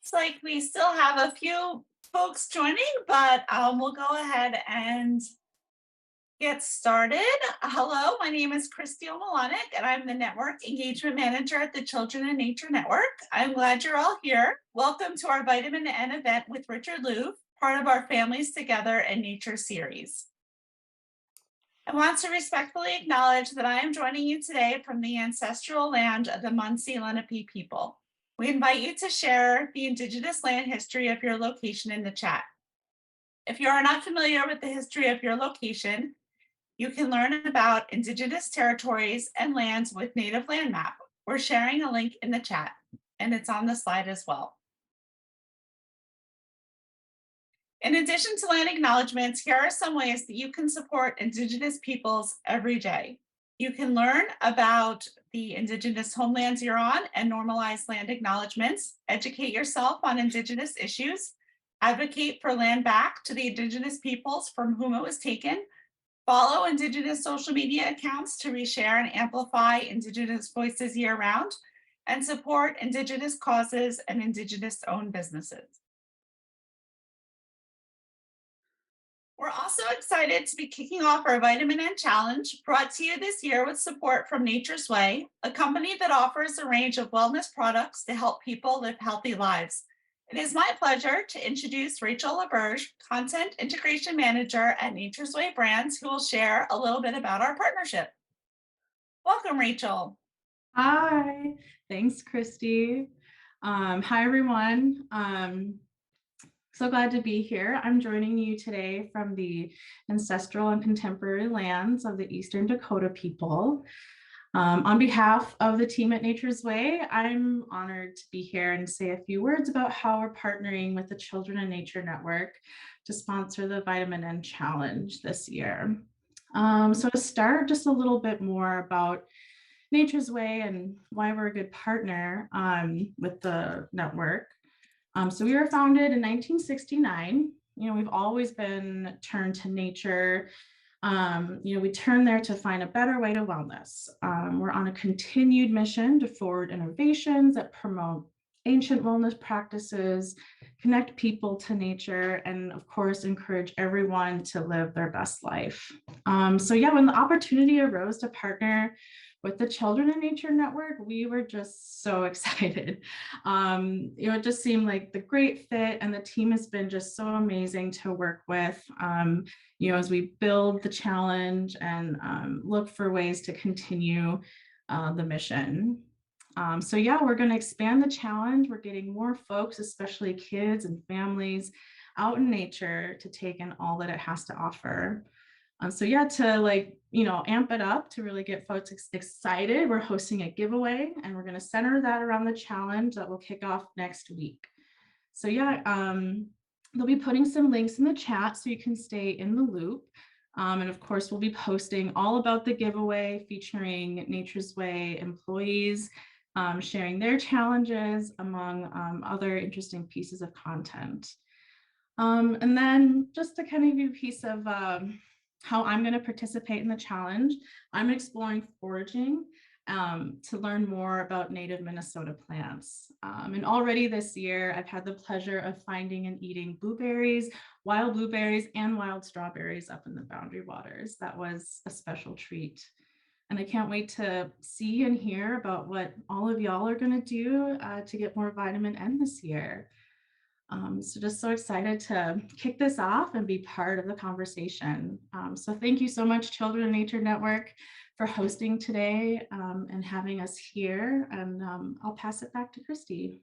Looks like we still have a few folks joining, but we'll go ahead and get started. Hello, my name is Christy O'Malonic, and I'm the Network Engagement Manager at the Children in Nature Network. I'm glad you're all here. Welcome to our Vitamin N event with Richard Louv, part of our Families Together in Nature series. I want to respectfully acknowledge that I am joining you today from the ancestral land of the Munsee Lenape people. We invite you to share the Indigenous land history of your location in the chat. If you are not familiar with the history of your location, you can learn about Indigenous territories and lands with Native Land Map. We're sharing a link in the chat, and it's on the slide as well. In addition to land acknowledgements, here are some ways that you can support Indigenous peoples every day. You can learn about the Indigenous homelands you're on and normalize land acknowledgements, educate yourself on Indigenous issues, advocate for land back to the Indigenous peoples from whom it was taken, follow Indigenous social media accounts to reshare and amplify Indigenous voices year-round, and support Indigenous causes and Indigenous-owned businesses. We're also excited to be kicking off our Vitamin N Challenge, brought to you this year with support from Nature's Way, a company that offers a range of wellness products to help people live healthy lives. It is my pleasure to introduce Rachel Laberge, Content Integration Manager at Nature's Way Brands, who will share a little bit about our partnership. Welcome, Rachel. Hi, thanks, Christy. Hi, everyone. So glad to be here. I'm joining you today from the ancestral and contemporary lands of the Eastern Dakota people. On behalf of the team at Nature's Way, I'm honored to be here and say a few words about how we're partnering with the Children in Nature Network to sponsor the Vitamin N Challenge this year. So to start, just a little bit more about Nature's Way and why we're a good partner with the network. So we were founded in 1969. We've always been turned to nature. We turn there to find a better way to wellness. We're on a continued mission to forward innovations that promote ancient wellness practices, connect people to nature, and of course, encourage everyone to live their best life. When the opportunity arose to partner with the Children in Nature Network, we were just so excited. It just seemed like the great fit, and the team has been just so amazing to work with, as we build the challenge and look for ways to continue the mission. We're going to expand the challenge. We're getting more folks, especially kids and families, out in nature to take in all that it has to offer. To amp it up to really get folks excited, we're hosting a giveaway, and we're going to center that around the challenge that will kick off next week. They'll be putting some links in the chat so you can stay in the loop. And of course, we'll be posting all about the giveaway featuring Nature's Way employees, sharing their challenges among other interesting pieces of content. And then just to kind of give you a piece of how I'm going to participate in the challenge, I'm exploring foraging to learn more about native Minnesota plants. And already this year, I've had the pleasure of finding and eating wild blueberries and wild strawberries up in the Boundary Waters. That was a special treat. And I can't wait to see and hear about what all of y'all are going to do to get more vitamin N this year. Just so excited to kick this off and be part of the conversation. So thank you so much, Children in Nature Network, for hosting today and having us here. And I'll pass it back to Christy.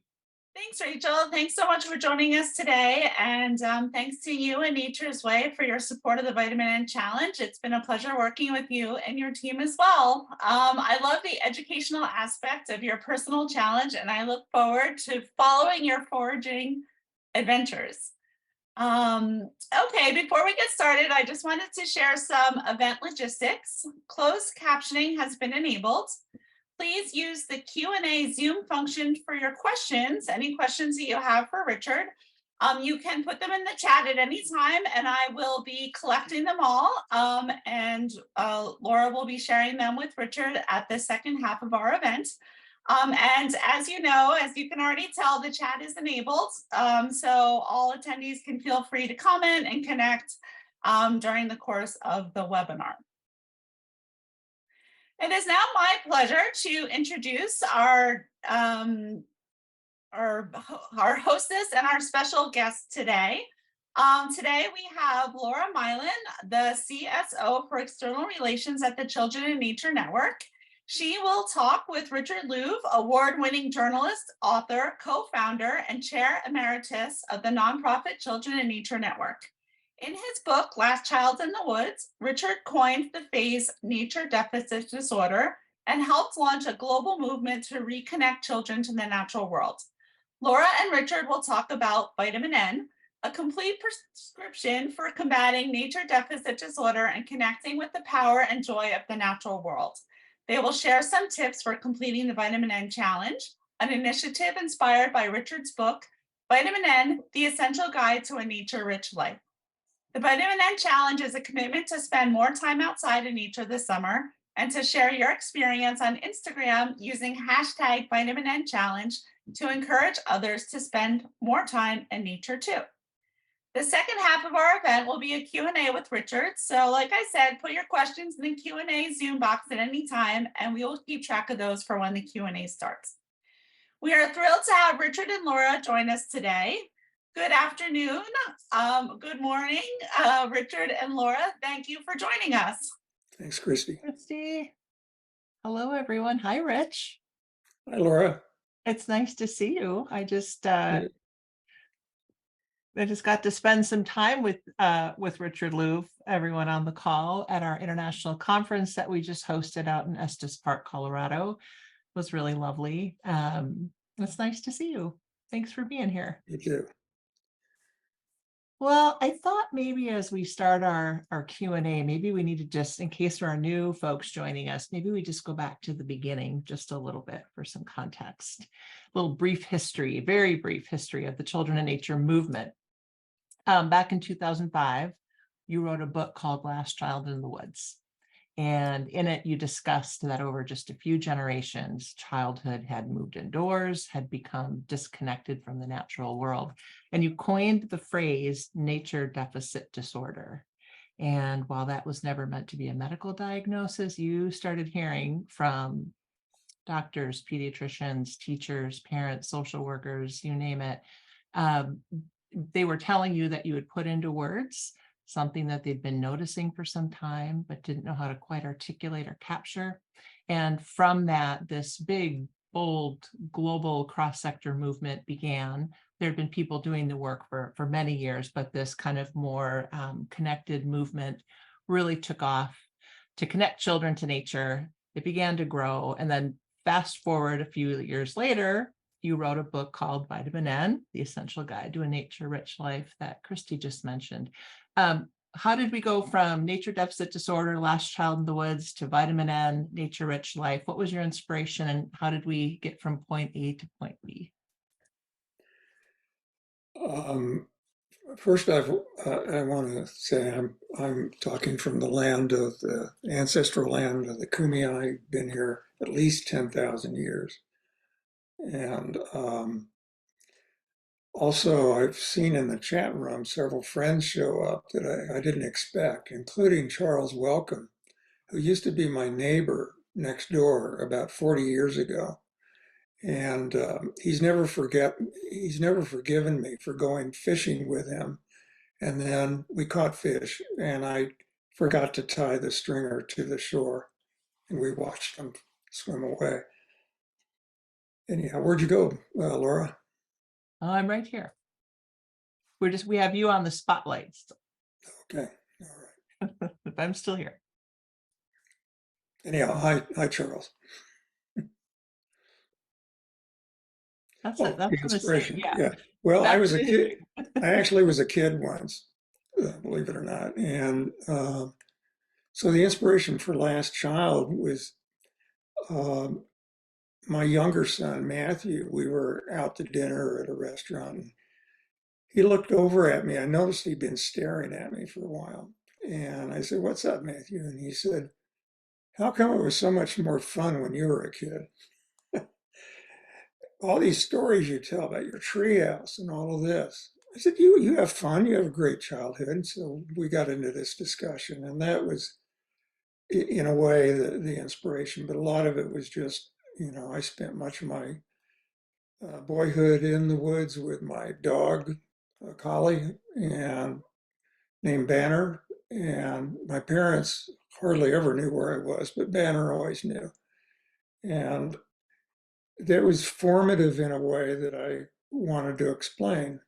Thanks, Rachel. Thanks so much for joining us today. And thanks to you and Nature's Way for your support of the Vitamin N Challenge. It's been a pleasure working with you and your team as well. I love the educational aspect of your personal challenge, and I look forward to following your foraging adventures. Okay, before we get started, I just wanted to share some event logistics. Closed captioning has been enabled. Please use the Q&A Zoom function for your questions, any questions that you have for Richard. You can put them in the chat at any time, and I will be collecting them all, and Laura will be sharing them with Richard at the second half of our event. And as you know, as you can already tell, the chat is enabled. So all attendees can feel free to comment and connect during the course of the webinar. It is now my pleasure to introduce our hostess and our special guest today. Today we have Laura Milan, the CSO for External Relations at the Children in Nature Network. She will talk with Richard Louv, award-winning journalist, author, co-founder, and chair emeritus of the nonprofit Children in Nature Network. In his book, Last Child in the Woods, Richard coined the phrase nature deficit disorder and helped launch a global movement to reconnect children to the natural world. Laura and Richard will talk about vitamin N, a complete prescription for combating nature deficit disorder and connecting with the power and joy of the natural world. They will share some tips for completing the Vitamin N Challenge, an initiative inspired by Richard's book, Vitamin N, The Essential Guide to a Nature-Rich Life. The Vitamin N Challenge is a commitment to spend more time outside in nature this summer and to share your experience on Instagram using hashtag Vitamin N Challenge to encourage others to spend more time in nature too. The second half of our event will be a Q&A with Richard. So like I said, put your questions in the Q&A Zoom box at any time, and we will keep track of those for when the Q&A starts. We are thrilled to have Richard and Laura join us today. Good afternoon, good morning, Richard and Laura. Thank you for joining us. Thanks, Christy. Christy. Hello, everyone. Hi, Rich. Hi, Laura. It's nice to see you. I just got to spend some time with Richard Louv, everyone on the call, at our international conference that we just hosted out in Estes Park, Colorado. It was really lovely. It's nice to see you. Thanks for being here. You too. Well, I thought maybe as we start our Q&A, maybe we need to just, in case there are new folks joining us, maybe we just go back to the beginning just a little bit for some context. A little brief history, very brief history of the Children in Nature movement. Back in 2005, you wrote a book called Last Child in the Woods. And in it, you discussed that over just a few generations, childhood had moved indoors, had become disconnected from the natural world. And you coined the phrase nature deficit disorder. And while that was never meant to be a medical diagnosis, you started hearing from doctors, pediatricians, teachers, parents, social workers, you name it. They were telling you that you would put into words something that they'd been noticing for some time, but didn't know how to quite articulate or capture. And from that, this big, bold, global cross-sector movement began. There had been people doing the work for many years, but this kind of more connected movement really took off to connect children to nature. It began to grow. And then fast forward a few years later, you wrote a book called Vitamin N, The Essential Guide to a Nature-Rich Life that Christy just mentioned. How did we go from nature deficit disorder, Last Child in the Woods, to Vitamin N, Nature-Rich Life? What was your inspiration, and how did we get from point A to point B? First, I want to say I'm talking from the land of the ancestral land of the Kumeyaay. I've been here at least 10,000 years, and also, I've seen in the chat room several friends show up that I didn't expect, including Charles Welcome, who used to be my neighbor next door about 40 years ago. And he's never forgiven me for going fishing with him. And then we caught fish, and I forgot to tie the stringer to the shore, and we watched him swim away. Anyhow, where'd you go, Laura? Oh, I'm right here. We have you on the spotlight. Okay, all right. But I'm still here. Anyhow, hi, Charles. That's it. That's The the inspiration. yeah. Yeah. Well, I was a kid. I I actually was a kid once, believe it or not. And so the inspiration for Last Child was my younger son, Matthew. We were out to dinner at a restaurant, and he looked over at me. I noticed he'd been staring at me for a while. And I said, "What's up, Matthew?" And he said, "How come it was so much more fun when you were a kid?" all these stories you tell about your treehouse and all of this. I said, you have fun, you have a great childhood. And so we got into this discussion, and that was, in a way, the inspiration. But a lot of it was just, I spent much of my boyhood in the woods with my dog, a collie, and named Banner. And my parents hardly ever knew where I was, but Banner always knew. And that was formative in a way that I wanted to explain.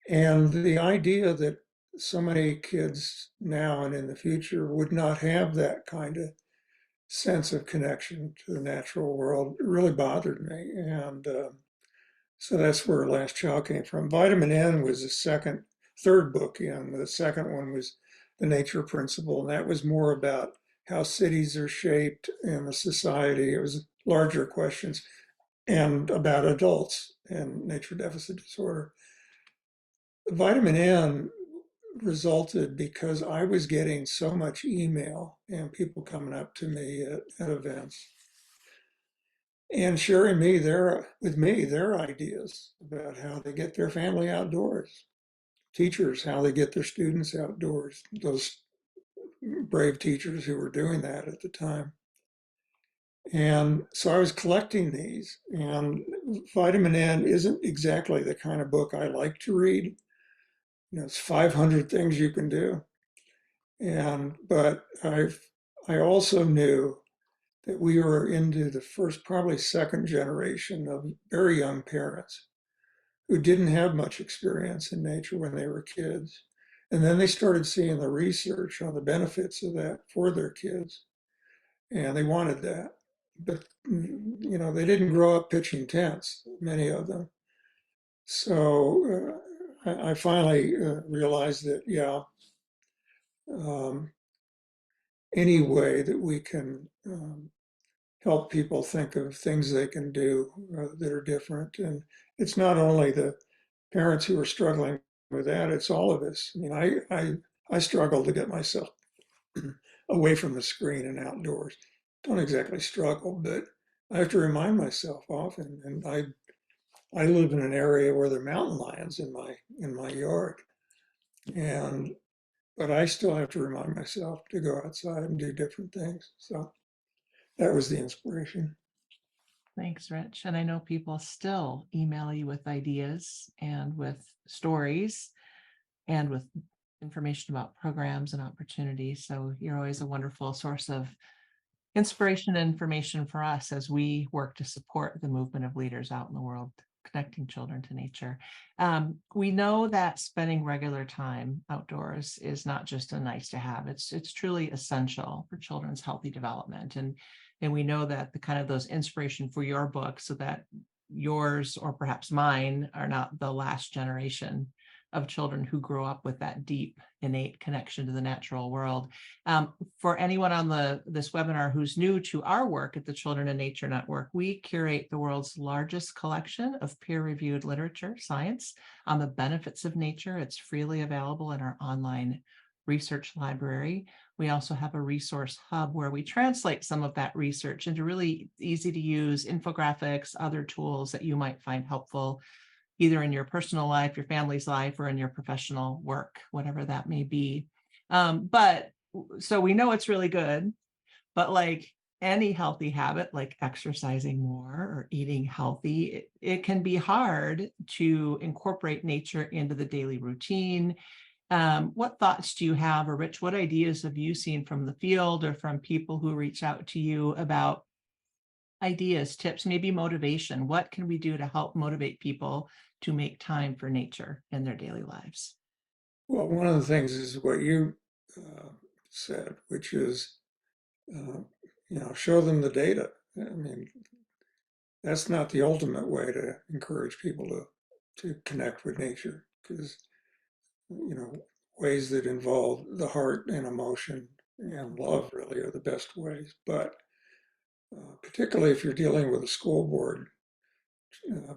And the idea that so many kids now and in the future would not have that kind of sense of connection to the natural world really bothered me. And so that's where Last Child came from. Vitamin N was the third book in. The second one was The Nature Principle, and that was more about how cities are shaped in the society. It was larger questions and about adults and nature deficit disorder. Vitamin N resulted because I was getting so much email and people coming up to me at events and sharing with me their ideas about how they get their family outdoors. Teachers, how they get their students outdoors. Those brave teachers who were doing that at the time. And so I was collecting these, and Vitamin N isn't exactly the kind of book I like to read. It's 500 things you can do. But I also knew that we were into the first, probably second generation of very young parents who didn't have much experience in nature when they were kids. And then they started seeing the research on the benefits of that for their kids. And they wanted that. But, they didn't grow up pitching tents, many of them. So I finally realized that, um, any way that we can help people think of things they can do that are different. And it's not only the parents who are struggling with that, it's all of us. I mean, I struggle to get myself away from the screen and outdoors. Don't exactly struggle, but I have to remind myself often. And I live in an area where there are mountain lions in my yard. But I still have to remind myself to go outside and do different things. So that was the inspiration. Thanks, Rich. And I know people still email you with ideas and with stories and with information about programs and opportunities. So you're always a wonderful source of inspiration and information for us as we work to support the movement of leaders out in the world, connecting children to nature. We know that spending regular time outdoors is not just a nice to have, it's truly essential for children's healthy development. And we know that the kind of those inspiration for your book, so that yours or perhaps mine are not the last generation of children who grow up with that deep innate connection to the natural world. For anyone on this webinar who's new to our work at the Children in Nature Network, we curate the world's largest collection of peer-reviewed literature, science, on the benefits of nature. It's freely available in our online research library. We also have a resource hub where we translate some of that research into really easy to use infographics, other tools that you might find helpful, either in your personal life, your family's life, or in your professional work, whatever that may be. So we know it's really good, but like any healthy habit, like exercising more or eating healthy, it can be hard to incorporate nature into the daily routine. What thoughts do you have, or Rich, what ideas have you seen from the field or from people who reach out to you about ideas, tips, maybe motivation? What can we do to help motivate people to make time for nature in their daily lives? Well, one of the things is what you said, which is, show them the data. I mean, that's not the ultimate way to encourage people to connect with nature, because, ways that involve the heart and emotion and love really are the best ways. But particularly if you're dealing with a school board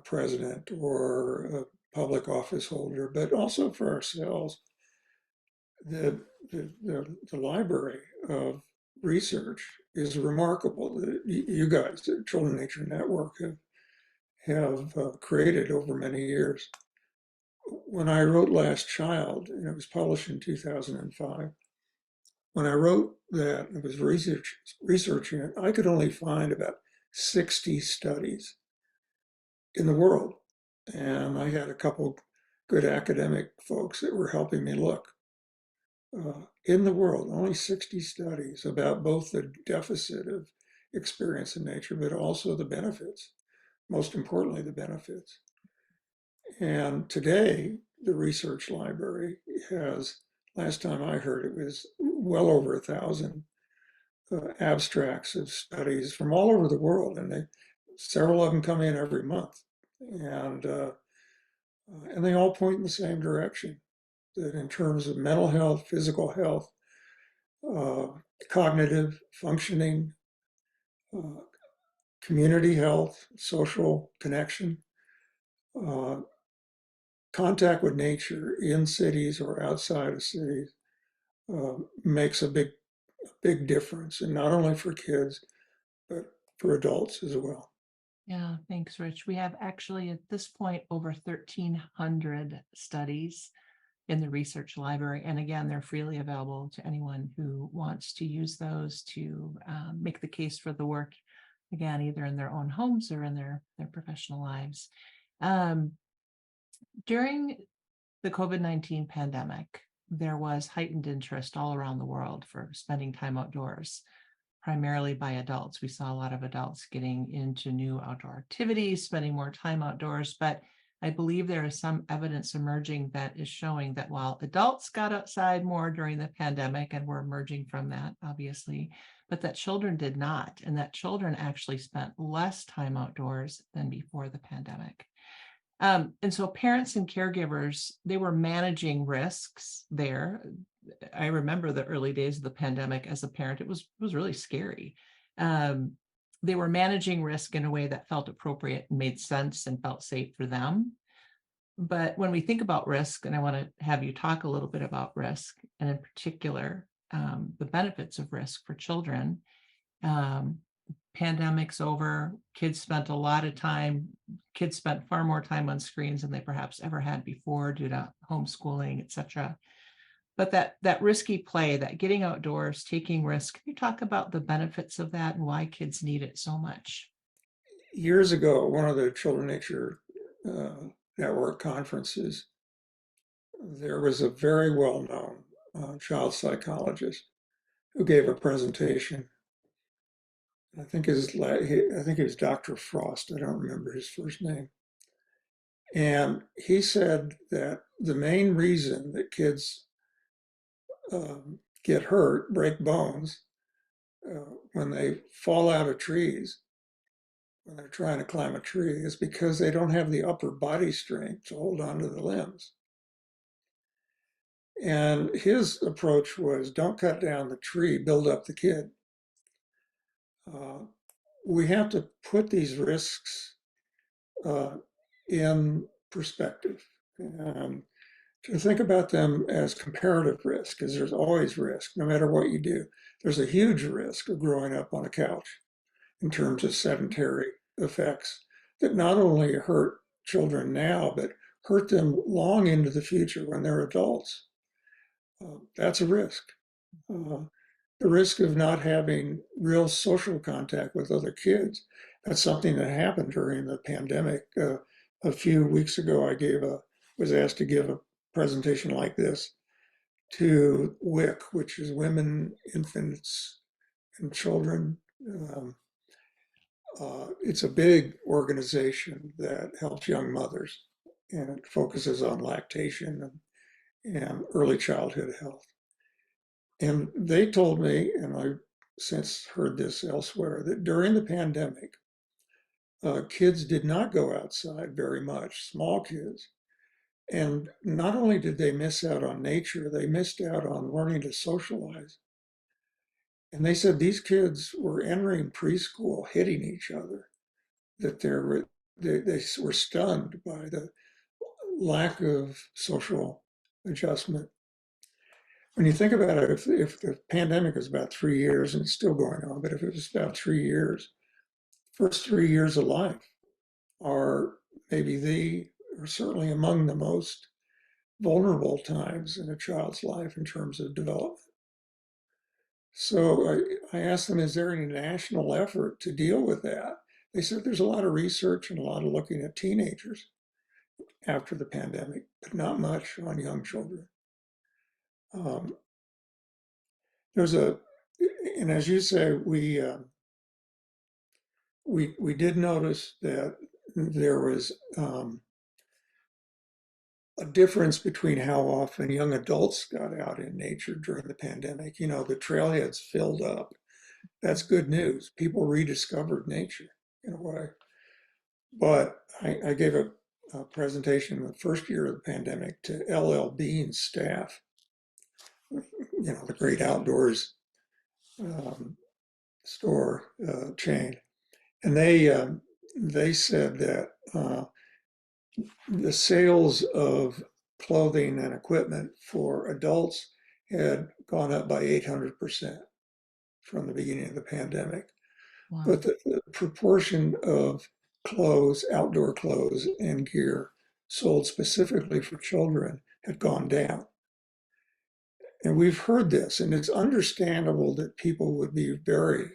president or a public office holder, but also for ourselves, the library of research is remarkable. You guys, the Children Nature Network, have created over many years. When I wrote Last Child, and it was published in 2005, when I wrote that and was researching it, I could only find about 60 studies in the world. And I had a couple good academic folks that were helping me look. In the world, only 60 studies about both the deficit of experience in nature, but also the benefits, most importantly, the benefits. And today, the research library has, last time I heard, it was well over 1,000 abstracts of studies from all over the world, and several of them come in every month, and they all point in the same direction. That in terms of mental health, physical health, cognitive functioning, community health, social connection, contact with nature in cities or outside of cities makes a big difference, and not only for kids, but for adults as well. Yeah, thanks, Rich. We have actually at this point over 1,300 studies in the research library. And again, they're freely available to anyone who wants to use those to make the case for the work, again, either in their own homes or in their professional lives. During the COVID-19 pandemic, there was heightened interest all around the world for spending time outdoors, primarily by adults. We saw a lot of adults getting into new outdoor activities, spending more time outdoors, but I believe there is some evidence emerging that is showing that while adults got outside more during the pandemic, and we're emerging from that, obviously, but that children did not, and that children actually spent less time outdoors than before the pandemic. And so parents and caregivers, they were managing risks there. I remember the early days of the pandemic as a parent, it was really scary. They were managing risk in a way that felt appropriate and made sense and felt safe for them. But when we think about risk, and I want to have you talk a little bit about risk, and in particular, the benefits of risk for children. Pandemic's over, kids spent far more time on screens than they perhaps ever had before due to homeschooling, et cetera. But that risky play, that getting outdoors, taking risk, can you talk about the benefits of that and why kids need it so much? Years ago, one of the Children Nature Network conferences, there was a very well-known child psychologist who gave a presentation. I think it was Dr. Frost. I don't remember his first name. And he said that the main reason that kids get hurt, break bones, when they fall out of trees, when they're trying to climb a tree, is because they don't have the upper body strength to hold on to the limbs. And his approach was, don't cut down the tree, build up the kid. We have to put these risks in perspective and to think about them as comparative risk, because there's always risk, no matter what you do. There's a huge risk of growing up on a couch in terms of sedentary effects that not only hurt children now, but hurt them long into the future when they're adults. That's a risk. The risk of not having real social contact with other kids. That's something that happened during the pandemic. A few weeks ago, was asked to give a presentation like this to WIC, which is Women, Infants, and Children. It's a big organization that helps young mothers, and it focuses on lactation and early childhood health. And they told me, and I've since heard this elsewhere, that during the pandemic, kids did not go outside very much, small kids. And not only did they miss out on nature, they missed out on learning to socialize. And they said these kids were entering preschool hitting each other, that they were stunned by the lack of social adjustment. When you think about it, if the pandemic is about 3 years, and it's still going on, but if it was about 3 years, first 3 years of life, are maybe or certainly among the most vulnerable times in a child's life in terms of development. So I asked them, is there any national effort to deal with that? They said there's a lot of research and a lot of looking at teenagers after the pandemic, but not much on young children. There's a, and as you say, we did notice that there was a difference between how often young adults got out in nature during the pandemic. You know, the trailheads filled up. That's good news. People rediscovered nature in a way. But I gave a presentation in the first year of the pandemic to LL Bean's staff, you know, the great outdoors store chain. And they said that the sales of clothing and equipment for adults had gone up by 800% from the beginning of the pandemic. Wow. But the proportion of clothes, outdoor clothes and gear sold specifically for children had gone down. And we've heard this, and it's understandable that people would be very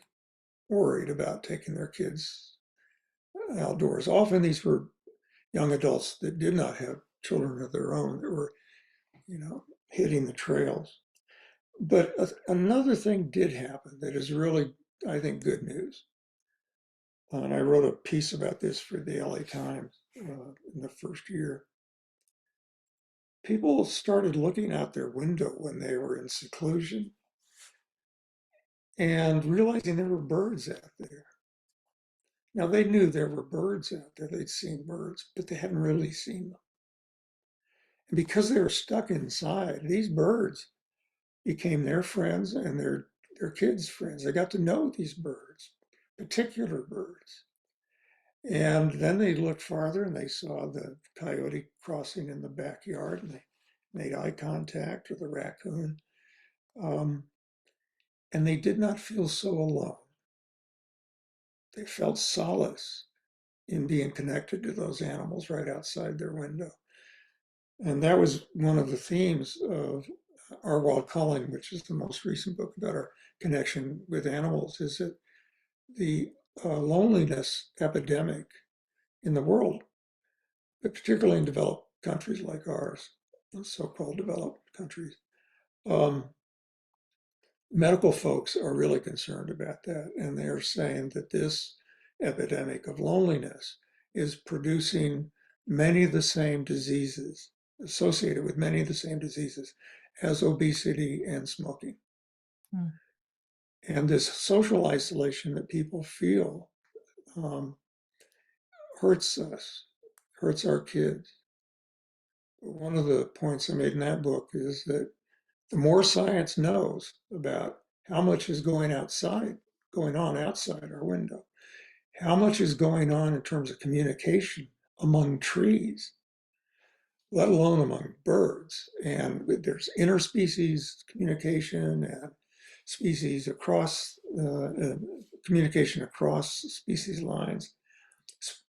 worried about taking their kids outdoors. Often these were young adults that did not have children of their own that were, you know, hitting the trails. But another thing did happen that is really, I think, good news. And I wrote a piece about this for the LA Times in the first year. People started looking out their window when they were in seclusion and realizing there were birds out there. Now, they knew there were birds out there. They'd seen birds, but they hadn't really seen them. And because they were stuck inside, these birds became their friends and their kids' friends. They got to know these birds, particular birds. And then they looked farther and they saw the coyote crossing in the backyard and they made eye contact with the raccoon. And they did not feel so alone. They felt solace in being connected to those animals right outside their window. And that was one of the themes of Our Wild Calling, which is the most recent book about our connection with animals, is that the loneliness epidemic in the world, but particularly in developed countries like ours, so-called developed countries, medical folks are really concerned about that. And they're saying that this epidemic of loneliness is producing many of the same diseases, associated with many of the same diseases as obesity and smoking. And this social isolation that people feel hurts us, hurts our kids. One of the points I made in that book is that the more science knows about how much is going on outside our window, how much is going on in terms of communication among trees, let alone among birds. And there's interspecies communication and species across communication across species lines,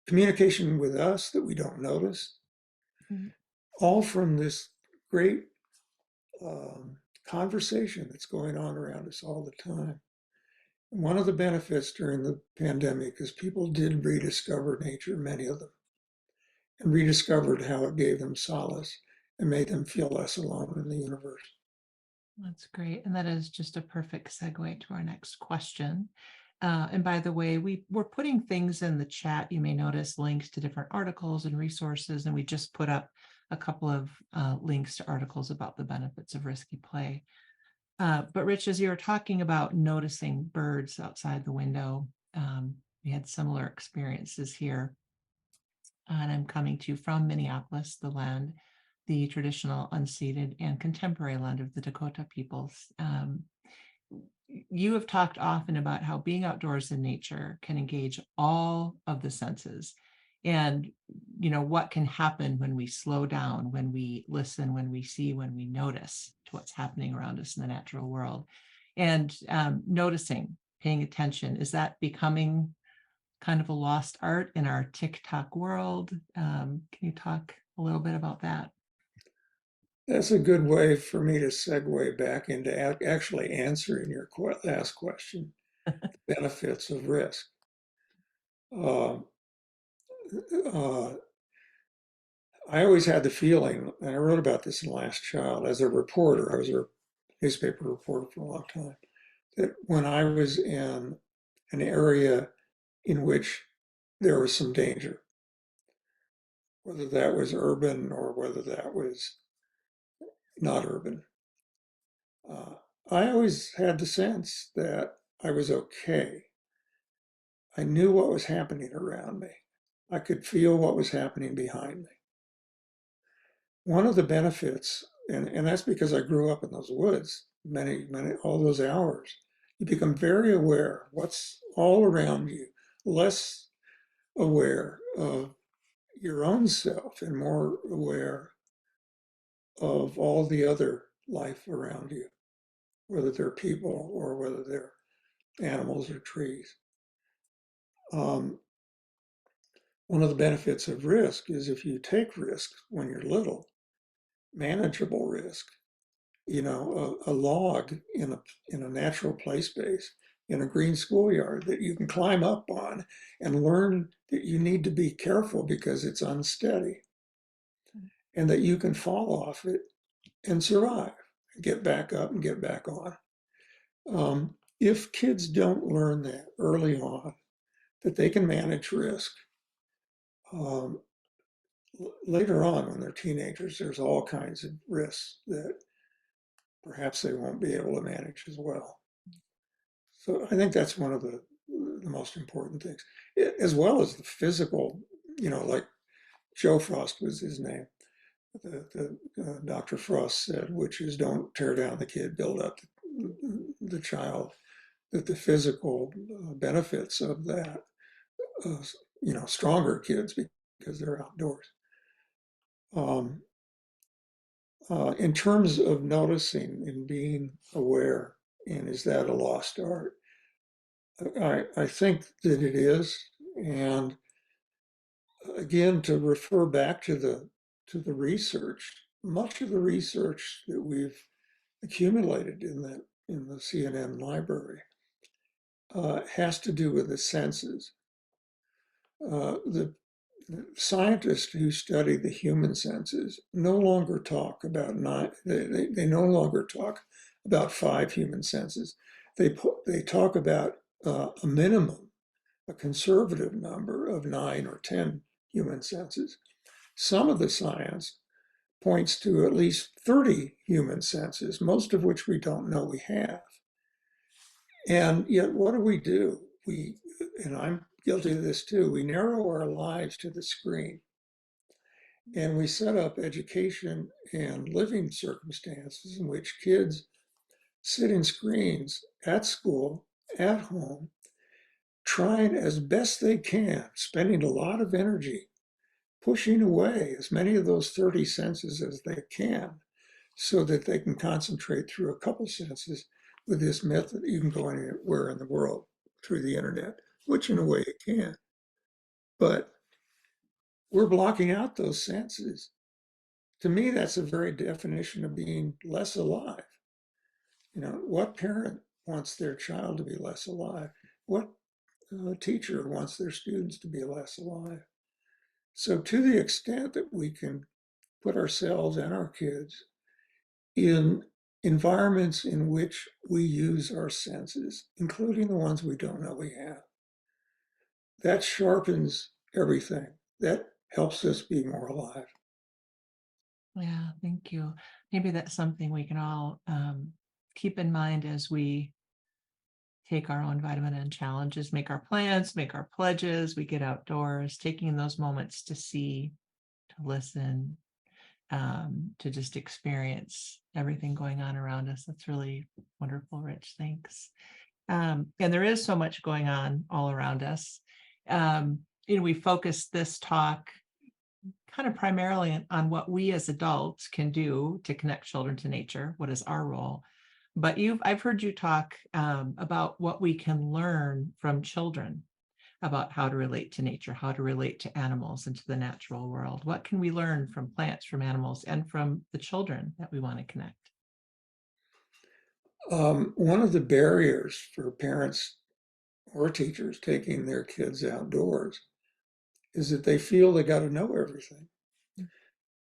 communication with us that we don't notice, all from this great conversation that's going on around us all the time. And one of the benefits during the pandemic is people did rediscover nature, many of them, and rediscovered how it gave them solace and made them feel less alone in the universe. That's great. And that is just a perfect segue to our next question. And by the way, we're putting things in the chat. You may notice links to different articles and resources, and we just put up a couple of links to articles about the benefits of risky play. But Rich, as you were talking about noticing birds outside the window, we had similar experiences here. And I'm coming to you from Minneapolis, the land, the traditional unceded and contemporary land of the Dakota peoples. You have talked often about how being outdoors in nature can engage all of the senses, and you know what can happen when we slow down, when we listen, when we see, when we notice to what's happening around us in the natural world. And noticing, paying attention, is that becoming kind of a lost art in our TikTok world. Can you talk a little bit about that? That's a good way for me to segue back into actually answering your last question, benefits of risk. Uh, uh, I always had the feeling, and I wrote about this in Last Child, as a reporter, I was a newspaper reporter for a long time, that when I was in an area in which there was some danger, whether that was urban or whether that was not urban, uh, I always had the sense that I was okay. I knew what was happening around me. I could feel what was happening behind me. One of the benefits, and that's because I grew up in those woods, all those hours, you become very aware of what's all around you, less aware of your own self and more aware of all the other life around you, whether they're people or whether they're animals or trees. Um, One of the benefits of risk is if you take risks when you're little, manageable risk, a log in a natural play space in a green schoolyard that you can climb up on and learn that you need to be careful because it's unsteady and that you can fall off it and survive, get back up and get back on. If kids don't learn that early on, that they can manage risk, um, later on when they're teenagers, there's all kinds of risks that perhaps they won't be able to manage as well. So I think that's one of the most important things, as well as the physical, like Joe Frost was his name. Dr. Frost said, which is don't tear down the kid, build up the child, that the physical benefits of that, stronger kids because they're outdoors. In terms of noticing and being aware, and is that a lost art? I think that it is, and again, to refer back to the research, much of the research that we've accumulated in the CNN library has to do with the senses. The scientists who study the human senses no longer talk about they no longer talk about 5 human senses. They talk about a minimum, a conservative number of 9 or 10 human senses. Some of the science points to at least 30 human senses, most of which we don't know we have. And yet, what do? And I'm guilty of this too, we narrow our lives to the screen. And we set up education and living circumstances in which kids sit in screens at school, at home, trying as best they can, spending a lot of energy, pushing away as many of those 30 senses as they can so that they can concentrate through a couple senses with this myth that you can go anywhere in the world through the internet, which in a way it can. But we're blocking out those senses. To me, that's the very definition of being less alive. What parent wants their child to be less alive? What teacher wants their students to be less alive? So to the extent that we can put ourselves and our kids in environments in which we use our senses, including the ones we don't know we have, that sharpens everything. That helps us be more alive. Yeah, thank you. Maybe that's something we can all keep in mind as we take our own vitamin N challenges, make our plans, make our pledges, we get outdoors, taking those moments to see, to listen, to just experience everything going on around us. That's really wonderful, Rich. Thanks. And there is so much going on all around us. We focus this talk kind of primarily on what we as adults can do to connect children to nature. What is our role? But I've heard you talk about what we can learn from children. about how to relate to nature, how to relate to animals and to the natural world. What can we learn from plants, from animals, and from the children that we want to connect? One of the barriers for parents or teachers taking their kids outdoors is that they feel they got to know everything.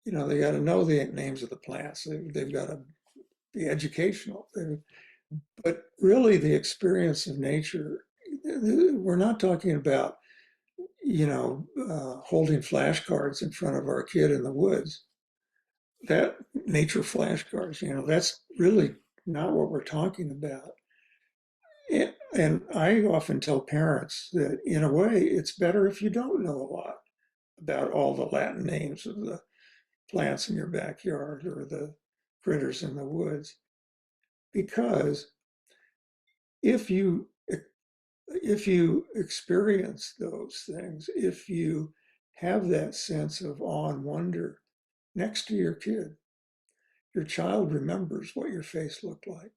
You know, they got to know the names of the plants. They've got to be educational. But really, the experience of nature, we're not talking about, holding flashcards in front of our kid in the woods. That nature flashcards, that's really not what we're talking about. And I often tell parents that in a way, it's better if you don't know a lot about all the Latin names of the plants in your backyard or the critters in the woods. Because if you experience those things, if you have that sense of awe and wonder next to your child remembers what your face looked like.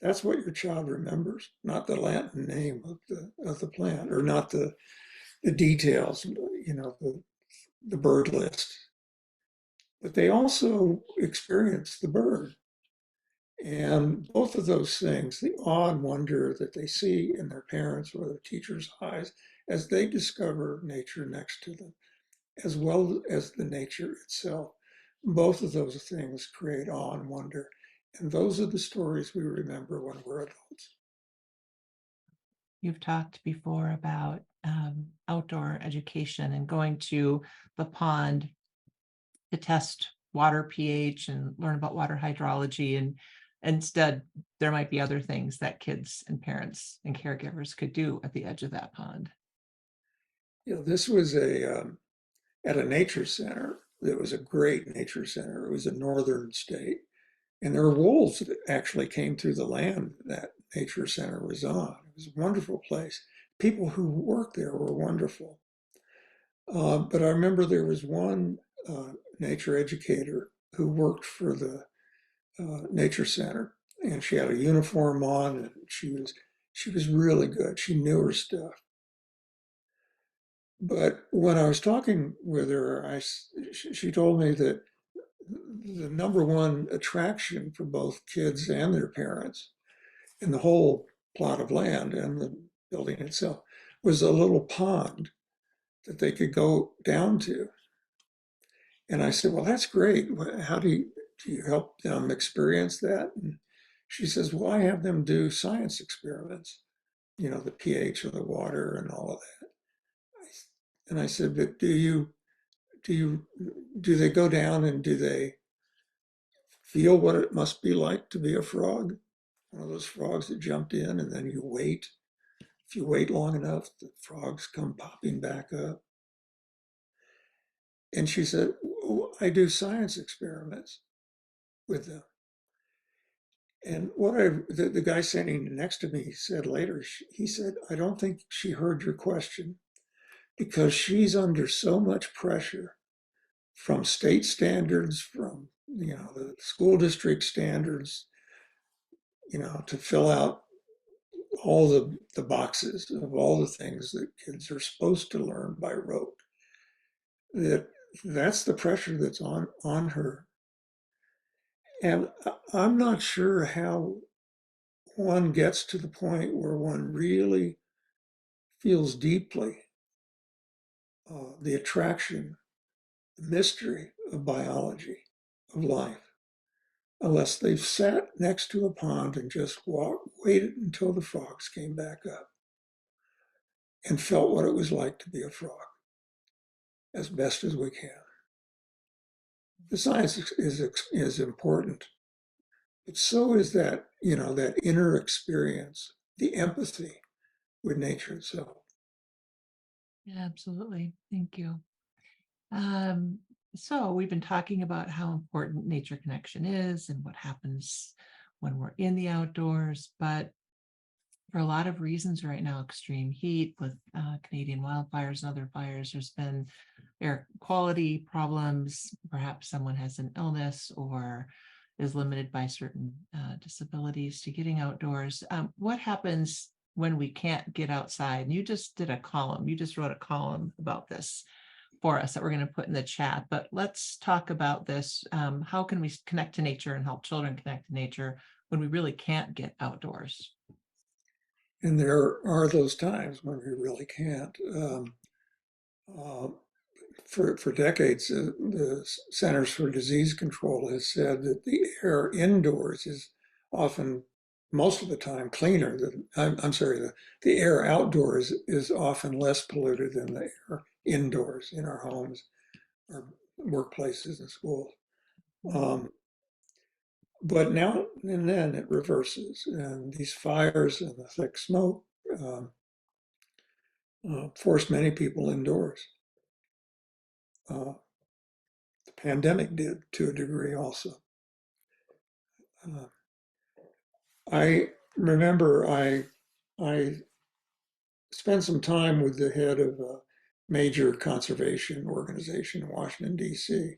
That's what your child remembers, not the Latin name of the plant, or not the details, the bird list. But they also experience the bird. And both of those things, the awe and wonder that they see in their parents' or their teachers' eyes as they discover nature next to them, as well as the nature itself, both of those things create awe and wonder. And those are the stories we remember when we're adults. You've talked before about outdoor education and going to the pond to test water pH and learn about water hydrology. And instead, there might be other things that kids and parents and caregivers could do at the edge of that pond. This was at a nature center. It was a great nature center. It was a northern state. And there were wolves that actually came through the land that nature center was on. It was a wonderful place. People who worked there were wonderful. But I remember there was one nature educator who worked for the nature center, and she had a uniform on, and she was really good. She knew her stuff. But when I was talking with her, she told me that the number one attraction for both kids and their parents in the whole plot of land and the building itself was a little pond that they could go down to. And I said, well, that's great. How do you help them experience that? And she says, well, I have them do science experiments, the pH of the water and all of that. And I said, but do they go down and do they feel what it must be like to be a frog? One of those frogs that jumped in, and then you wait. If you wait long enough, the frogs come popping back up. And she said, oh, I do science experiments with them. And the guy standing next to me said later, he said, I don't think she heard your question because she's under so much pressure from state standards, from, the school district standards, to fill out all the boxes of all the things that kids are supposed to learn by rote. That's the pressure that's on her. And I'm not sure how one gets to the point where one really feels deeply the attraction, the mystery of biology, of life, unless they've sat next to a pond and just waited until the frogs came back up and felt what it was like to be a frog as best as we can. The science is important, but so is that, that inner experience, the empathy with nature itself. Yeah, absolutely. Thank you. So we've been talking about how important nature connection is and what happens when we're in the outdoors, but for a lot of reasons right now, extreme heat with Canadian wildfires and other fires, there's been air quality problems. Perhaps someone has an illness or is limited by certain disabilities to getting outdoors. What happens when we can't get outside. And you just did a column, you just wrote a column about this for us that we're going to put in the chat, but let's talk about this. How can we connect to nature and help children connect to nature when we really can't get outdoors? And there are those times when we really can't. Uh, for decades, the Centers for Disease Control has said that the air indoors is often, most of the time, cleaner than, I'm sorry, the air outdoors is often less polluted than the air indoors in our homes, our workplaces and schools. But now and then it reverses, and these fires and the thick smoke force many people indoors. The pandemic did to a degree also. I remember I spent some time with the head of a major conservation organization in Washington, D.C.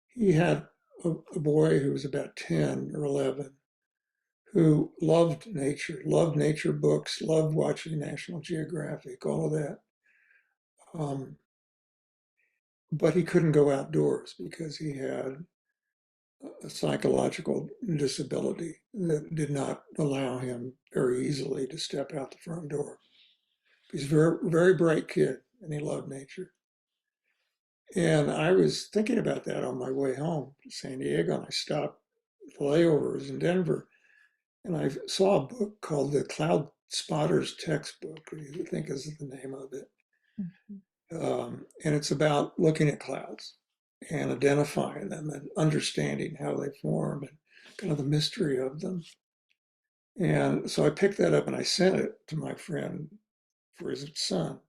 He had a boy who was about 10 or 11 who loved nature books, loved watching National Geographic, all of that. But he couldn't go outdoors because he had a psychological disability that did not allow him very easily to step out the front door. He's a very, very bright kid and he loved nature. And I was thinking about that on my way home to San Diego, and I stopped. The layover was in Denver, and I saw a book called the Cloud Spotters Textbook, I think is the name of it. And it's about looking at clouds and identifying them and understanding how they form and kind of the mystery of them. And so I picked that up and I sent it to my friend for his son,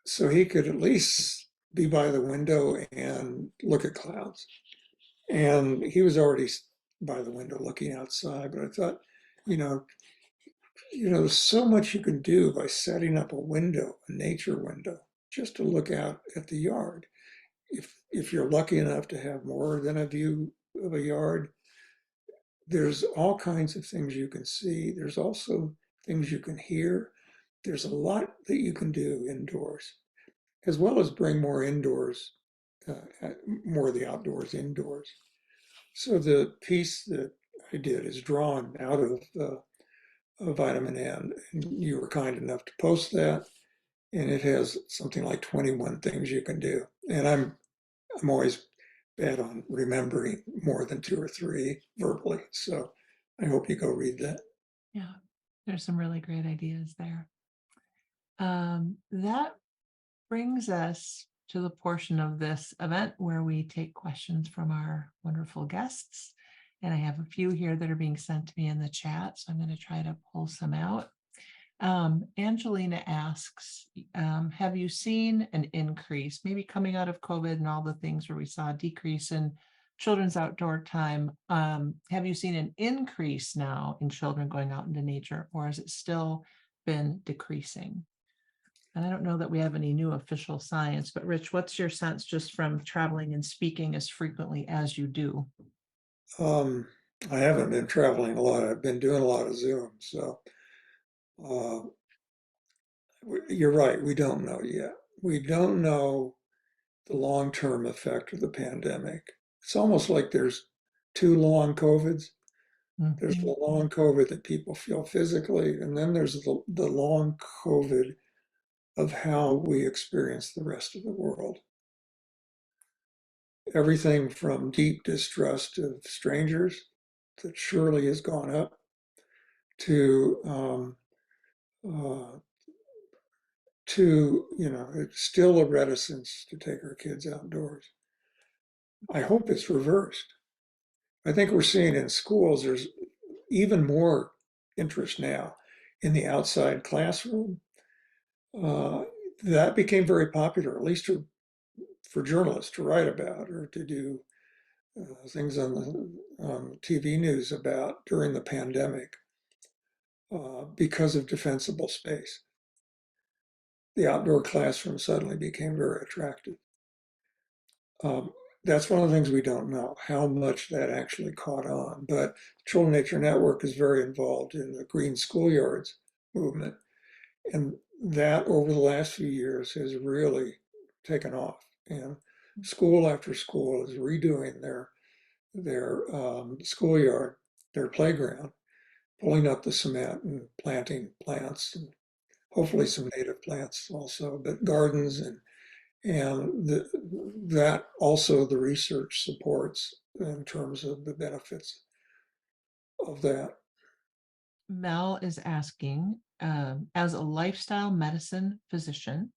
so he could at least be by the window and look at clouds. And he was already by the window looking outside, but I thought, you know, there's so much you can do by setting up a window, a nature window, just to look out at the yard. If you're lucky enough to have more than a view of a yard, there's all kinds of things you can see. There's also things you can hear. There's a lot that you can do indoors, as well as bring more indoors, more of the outdoors indoors. So the piece that I did is drawn out of vitamin N, and you were kind enough to post that, and it has something like 21 things you can do. And I'm always bad on remembering more than 2 or 3 verbally, so I hope you go read that. Yeah, there's some really great ideas there. That brings us to the portion of this event where we take questions from our wonderful guests. And I have a few here that are being sent to me in the chat, so I'm going to try to pull some out. Angelina asks, have you seen an increase, maybe coming out of COVID and all the things where we saw a decrease in children's outdoor time? Have you seen an increase now in children going out into nature, or has it still been decreasing? And I don't know that we have any new official science, but Rich, what's your sense just from traveling and speaking as frequently as you do? I haven't been traveling a lot. I've been doing a lot of Zoom. So you're right. We don't know yet. We don't know the long-term effect of the pandemic. It's almost like there's 2 long COVIDs. There's the long COVID that people feel physically, and then there's the long COVID of how we experience the rest of the world. Everything from deep distrust of strangers that surely has gone up to it's still a reticence to take our kids outdoors. I hope it's reversed. I think we're seeing in schools there's even more interest now in the outside classroom. That became very popular, at least for journalists to write about or to do things on the TV news about during the pandemic because of defensible space. The outdoor classroom suddenly became very attractive. that's one of the things we don't know, how much that actually caught on. But Children Nature Network is very involved in the green schoolyards movement. And that over the last few years has really taken off. And school after school is redoing their schoolyard, their playground, pulling up the cement and planting plants, and hopefully some native plants also, but gardens and that also the research supports in terms of the benefits of that. Mel is asking, as a lifestyle medicine physician,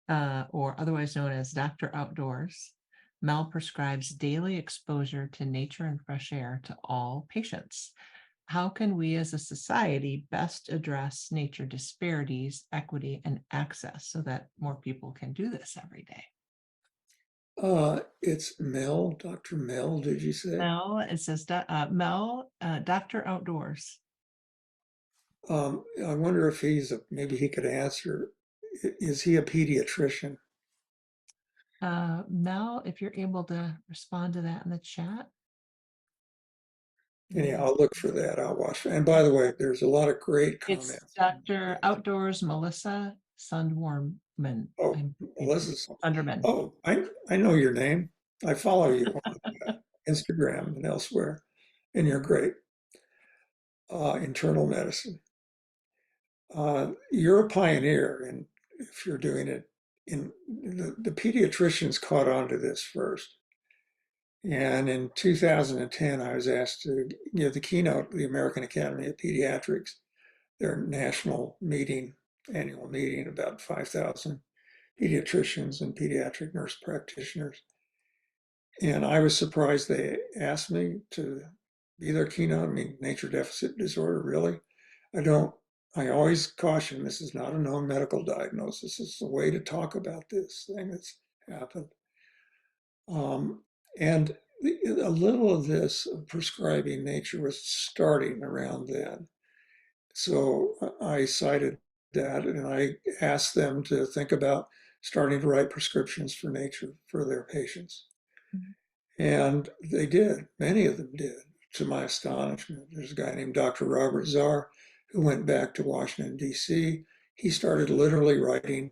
or otherwise known as Dr. Outdoors, Mel prescribes daily exposure to nature and fresh air to all patients. How can we as a society best address nature disparities, equity, and access so that more people can do this every day? It's Mel, Dr. Mel, did you say? Mel, it says Mel, Dr. Outdoors. I wonder if maybe he could answer. Is he a pediatrician? Mel, if you're able to respond to that in the chat. Anyhow, I'll look for that. I'll watch. And by the way, there's a lot of great It's comments. Dr. Outdoors Melissa Sundwarman. Oh, Melissa's. Sunderman. Oh, I know your name. I follow you on Instagram and elsewhere, and you're great. Internal medicine. You're a pioneer, and if you're doing it in the pediatricians caught on to this first. And in 2010, I was asked to give the keynote to the American Academy of Pediatrics, their national meeting, annual meeting, about 5,000 pediatricians and pediatric nurse practitioners. And I was surprised they asked me to be their keynote. I mean, nature deficit disorder, really? I always caution, this is not a known medical diagnosis. It's a way to talk about this thing that's happened. And a little of this prescribing nature was starting around then. So I cited that and I asked them to think about starting to write prescriptions for nature for their patients. And they did, many of them did, to my astonishment. There's a guy named Dr. Robert Czar who went back to Washington, D.C. He started literally writing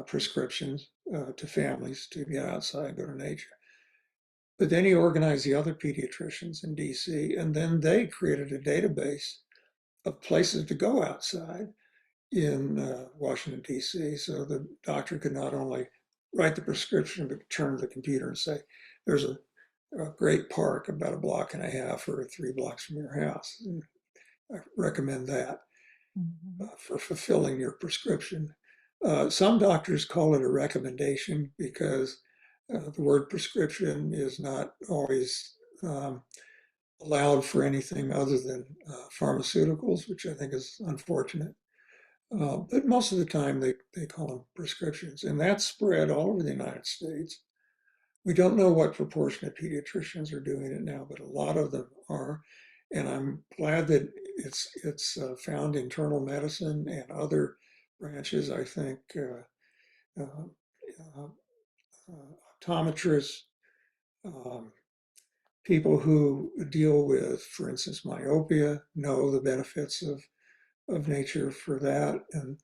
prescriptions to families to get outside, go to nature. But then he organized the other pediatricians in DC, and then they created a database of places to go outside in Washington, DC. So the doctor could not only write the prescription, but turn to the computer and say, there's a great park about a block and a half or 3 blocks from your house. And I recommend that for fulfilling your prescription. Some doctors call it a recommendation because the word prescription is not always allowed for anything other than pharmaceuticals, which I think is unfortunate. But most of the time they call them prescriptions, and that's spread all over the United States. We don't know what proportion of pediatricians are doing it now, but a lot of them are. And I'm glad that it's found internal medicine and other branches. I think optometrists, people who deal with, for instance, myopia, know the benefits of nature for that. And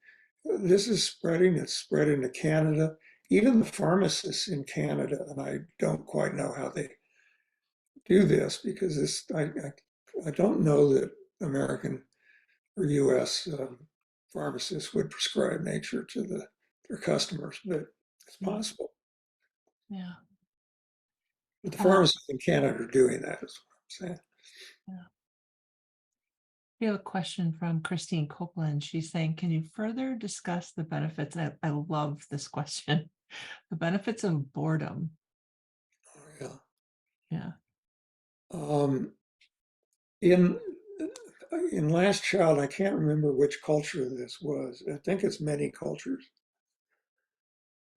this is spreading. It's spread into Canada. Even the pharmacists in Canada, and I don't quite know how they do this because I don't know that American or U.S. Pharmacists would prescribe nature to their customers, but it's possible. Yeah. But the pharmacists in Canada are doing that, is what I'm saying. Yeah. We have a question from Christine Copeland. She's saying, can you further discuss the benefits? I love this question. The benefits of boredom. Oh, Yeah. In Last Child, I can't remember which culture this was. I think it's many cultures.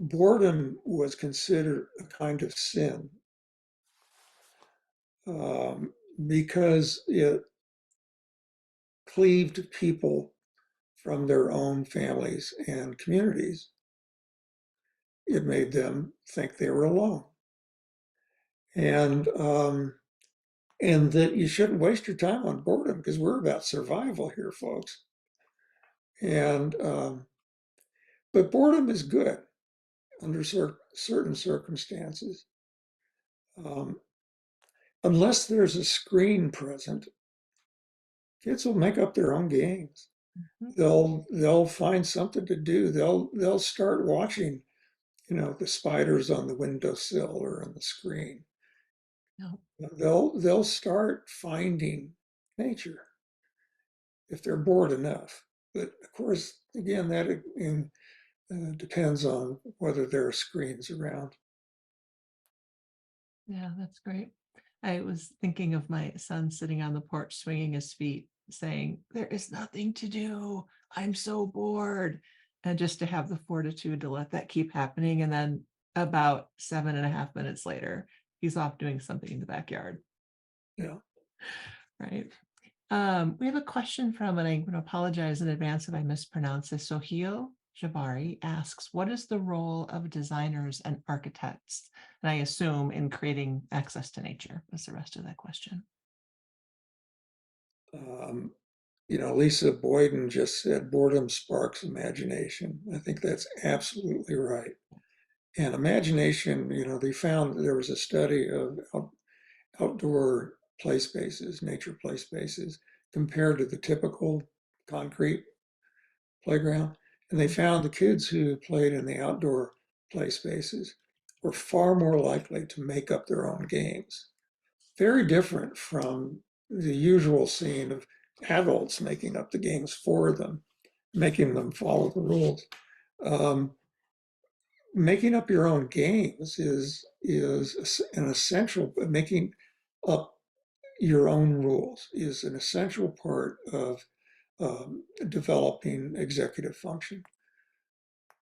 Boredom was considered a kind of sin because it cleaved people from their own families and communities. It made them think they were alone. and that you shouldn't waste your time on boredom because we're about survival here, folks. And but boredom is good under certain circumstances. Um, unless there's a screen present, kids will make up their own games. They'll find something to do. They'll start watching, the spiders on the windowsill or on the screen. No. They'll start finding nature if they're bored enough. But of course, again, that depends on whether there are screens around. Yeah, that's great. I was thinking of my son sitting on the porch, swinging his feet, saying, "There is nothing to do. I'm so bored." And just to have the fortitude to let that keep happening. And then about 7.5 minutes later, he's off doing something in the backyard. Yeah. Right. We have a question from, and I'm going to apologize in advance if I mispronounce this. Sohil Jabari asks, what is the role of designers and architects? And I assume in creating access to nature was the rest of that question. Lisa Boyden just said boredom sparks imagination. I think that's absolutely right. And imagination, they found there was a study of outdoor play spaces, nature play spaces, compared to the typical concrete playground. And they found the kids who played in the outdoor play spaces were far more likely to make up their own games. Very different from the usual scene of adults making up the games for them, making them follow the rules. Making up your own games is an essential. Making up your own rules is an essential part of developing executive function.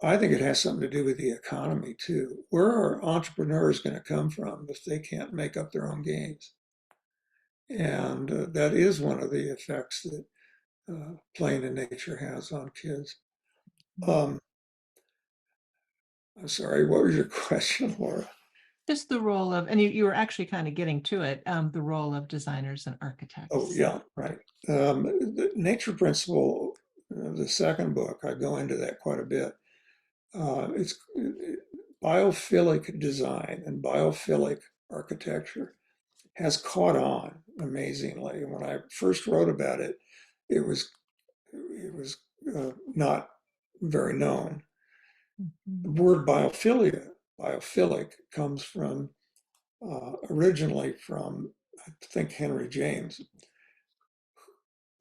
I think it has something to do with the economy too. Where are entrepreneurs going to come from if they can't make up their own games? And that is one of the effects that playing in nature has on kids. I'm sorry, what was your question, Laura? Just the role of, and you were actually kind of getting to it, the role of designers and architects. Oh, yeah, right. The Nature Principle, the second book, I go into that quite a bit. It's biophilic design and biophilic architecture has caught on amazingly. When I first wrote about it, it was not very known. The word biophilic comes from originally from, I think, Henry James.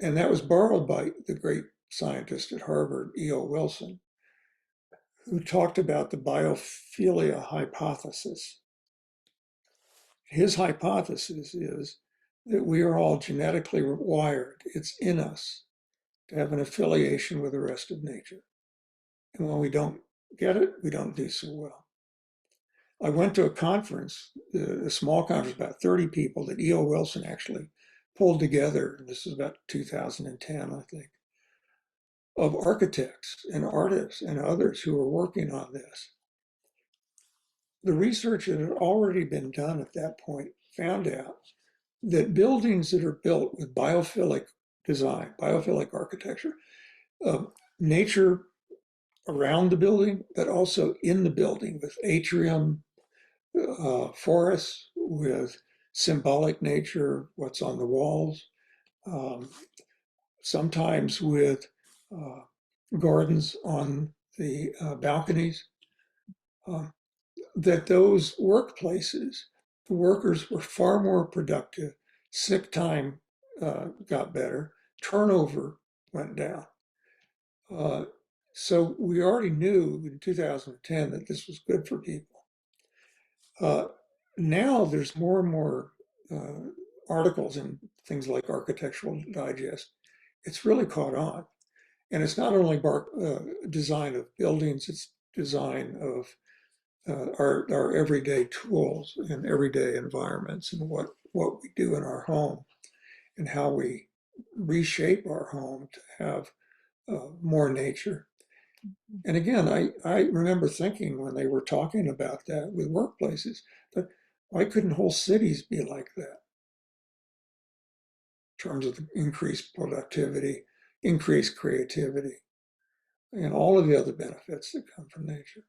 And that was borrowed by the great scientist at Harvard, E.O. Wilson, who talked about the biophilia hypothesis. His hypothesis is that we are all genetically wired. It's in us to have an affiliation with the rest of nature. And when we don't get it, we don't do so well. I went to a conference, a small conference, about 30 people that E.O. Wilson actually pulled together. This was about 2010, I think, of architects and artists and others who were working on this. The research that had already been done at that point found out that buildings that are built with biophilic design, biophilic architecture, nature around the building, but also in the building with atrium, forests, with symbolic nature, what's on the walls, sometimes with gardens on the balconies, that those workplaces, the workers were far more productive, sick time got better, turnover went down. So we already knew in 2010 that this was good for people. Now there's more and more articles in things like Architectural Digest. It's really caught on. And it's not only design of buildings, it's design of our everyday tools and everyday environments and what we do in our home and how we reshape our home to have more nature. And again, I remember thinking when they were talking about that with workplaces, that Why couldn't whole cities be like that in terms of increased productivity, increased creativity, and all of the other benefits that come from nature?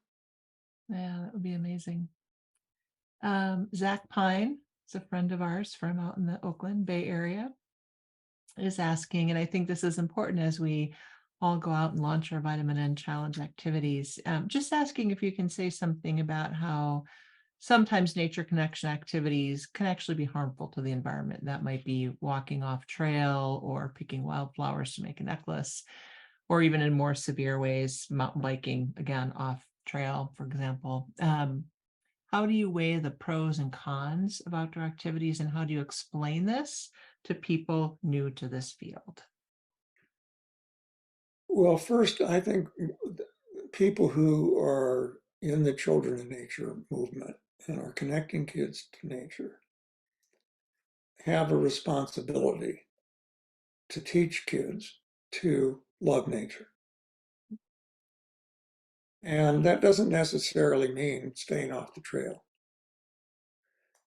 Yeah, that would be amazing. Zach Pine is a friend of ours from out in the Oakland Bay Area, is asking, and I think this is important as we all go out and launch our Vitamin N Challenge activities, just asking if you can say something about how sometimes nature connection activities can actually be harmful to the environment. That might be walking off trail or picking wildflowers to make a necklace, or even in more severe ways, mountain biking, again, off trail, for example. How do you weigh the pros and cons of outdoor activities, and how do you explain this to people new to this field? Well, first, I think people who are in the Children of Nature movement and are connecting kids to nature have a responsibility to teach kids to love nature. And that doesn't necessarily mean staying off the trail.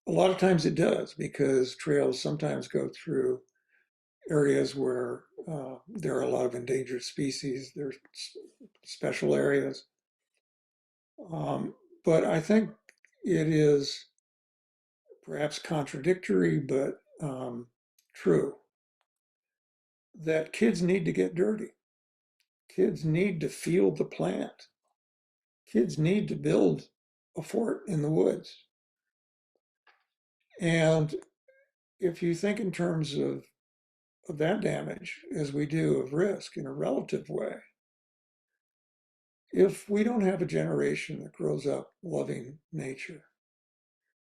A lot of times it does, because trails sometimes go through areas where there are a lot of endangered species. There's special areas. But I think it is perhaps contradictory, but true, that kids need to get dirty. Kids need to feel the plant. Kids need to build a fort in the woods. And if you think in terms of that damage, as we do of risk in a relative way, if we don't have a generation that grows up loving nature,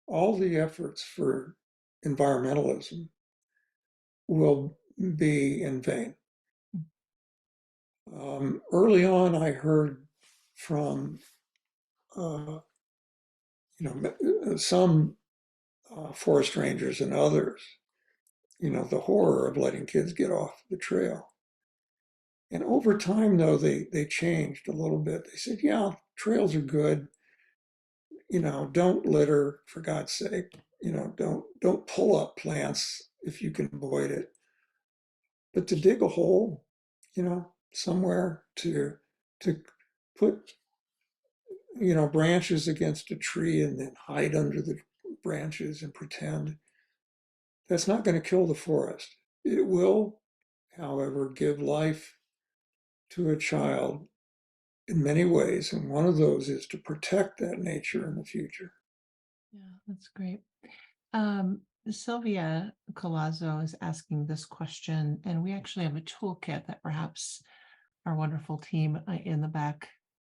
all the efforts for environmentalism will be in vain. Early on, I heard from some forest rangers and others, the horror of letting kids get off the trail. And over time, though, they changed a little bit. They said, yeah, trails are good. Don't litter, for God's sake. Don't pull up plants if you can avoid it. But to dig a hole, somewhere to put, branches against a tree and then hide under the branches and pretend, that's not going to kill the forest. It will, however, give life to a child in many ways, and one of those is to protect that nature in the future. Yeah, that's great. Sylvia Colazzo is asking this question, and we actually have a toolkit that perhaps our wonderful team in the back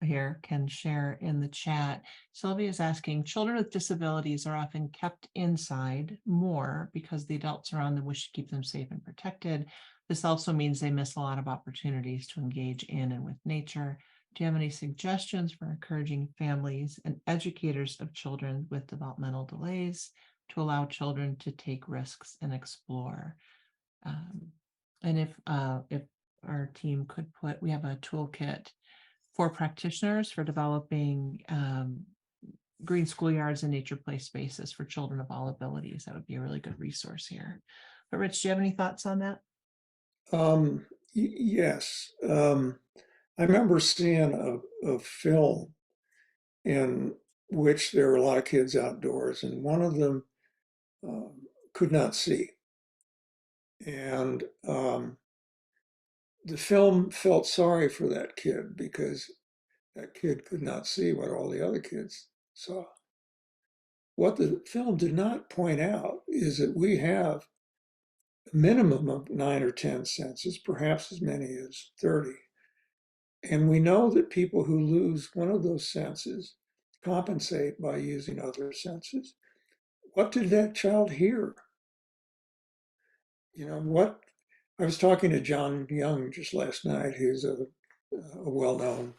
here can share in the chat. Sylvia is asking, children with disabilities are often kept inside more because the adults around them wish to keep them safe and protected. This also means they miss a lot of opportunities to engage in and with nature. Do you have any suggestions for encouraging families and educators of children with developmental delays to allow children to take risks and explore? And if our team could put, we have a toolkit for practitioners for developing green schoolyards and nature play spaces for children of all abilities. That would be a really good resource here. But Rich, do you have any thoughts on that? Yes. I remember seeing a film in which there were a lot of kids outdoors, and one of them could not see. And the film felt sorry for that kid because that kid could not see what all the other kids saw. What the film did not point out is that we have a minimum of 9 or 10 senses, perhaps as many as 30. And we know that people who lose one of those senses compensate by using other senses. What did that child hear? What I was talking to John Young just last night, who's a well-known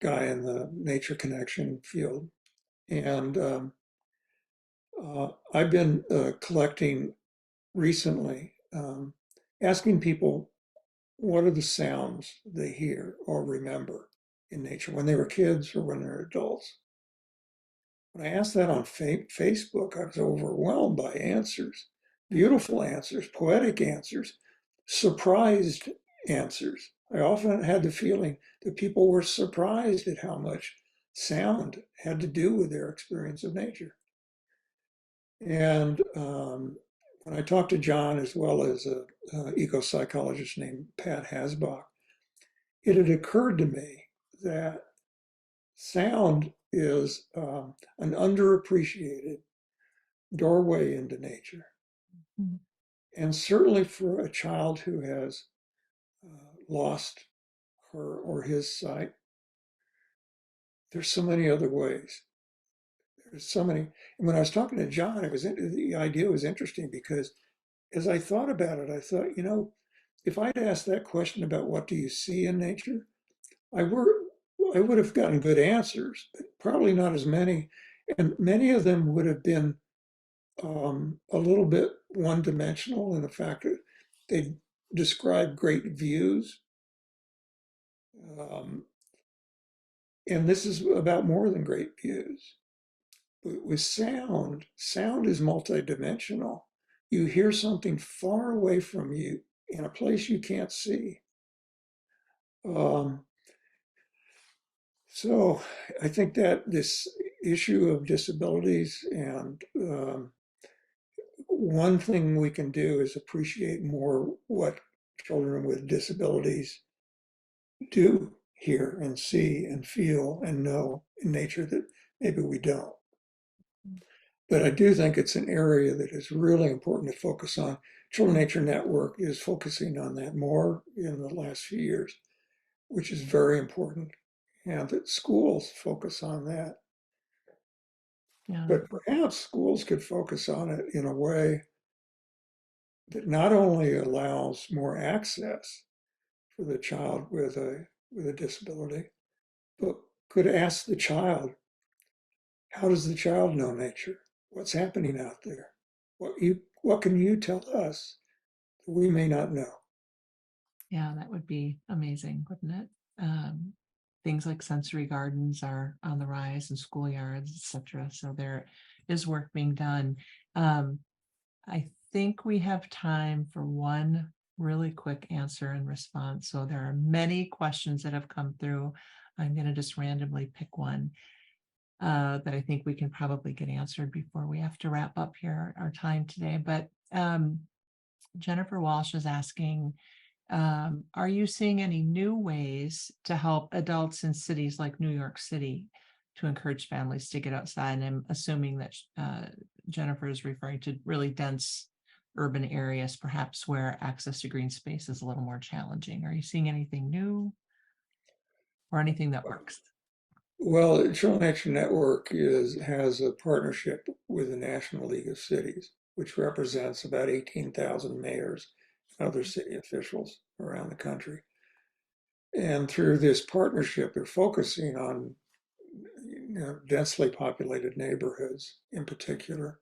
guy in the nature connection field. And I've been collecting recently, asking people what are the sounds they hear or remember in nature when they were kids or when they're adults. When I asked that on Facebook, I was overwhelmed by answers, beautiful answers, poetic answers, surprised answers. I often had the feeling that people were surprised at how much sound had to do with their experience of nature. And when I talked to John, as well as an eco-psychologist named Pat Hasbach, it had occurred to me that sound is an underappreciated doorway into nature. Mhm. And certainly for a child who has lost her or his sight, there's so many other ways. There's so many. And when I was talking to John, the idea was interesting because as I thought about it, I thought, if I'd asked that question about what do you see in nature, I would have gotten good answers, but probably not as many. And many of them would have been a little bit one-dimensional in the fact that they describe great views. Um, and this is about more than great views. But with sound is multidimensional. You hear something far away from you in a place you can't see. So I think that this issue of disabilities and one thing we can do is appreciate more what children with disabilities do hear and see and feel and know in nature that maybe we don't. But I do think it's an area that is really important to focus on. Children Nature Network is focusing on that more in the last few years, which is very important. And that schools focus on that. Yeah. But perhaps schools could focus on it in a way that not only allows more access for the child with a disability, but could ask the child, how does the child know nature? What's happening out there? What can you tell us that we may not know? Yeah, that would be amazing, wouldn't it? Things like sensory gardens are on the rise in schoolyards, etc. So there is work being done. I think we have time for one really quick answer and response. So there are many questions that have come through. I'm going to just randomly pick one that I think we can probably get answered before we have to wrap up here our time today. But Jennifer Walsh is asking, are you seeing any new ways to help adults in cities like New York City to encourage families to get outside? And I'm assuming that Jennifer is referring to really dense urban areas, perhaps where access to green space is a little more challenging. Are you seeing anything new or anything that works? Well, Children Action Network has a partnership with the National League of Cities, which represents about 18,000 mayors and other city officials around the country. And through this partnership, they're focusing on densely populated neighborhoods in particular.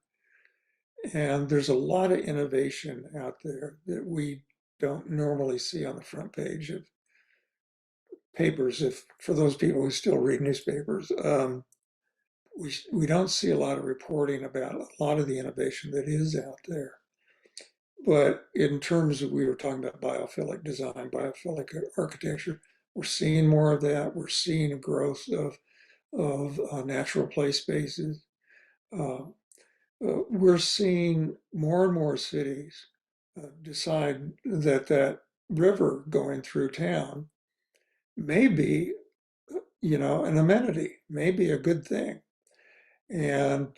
And there's a lot of innovation out there that we don't normally see on the front page of papers. If for those people who still read newspapers, we don't see a lot of reporting about a lot of the innovation that is out there. But in terms of, we were talking about biophilic design, biophilic architecture, we're seeing more of that. We're seeing a growth of natural play spaces. We're seeing more and more cities decide that that river going through town may be, an amenity, may be a good thing. And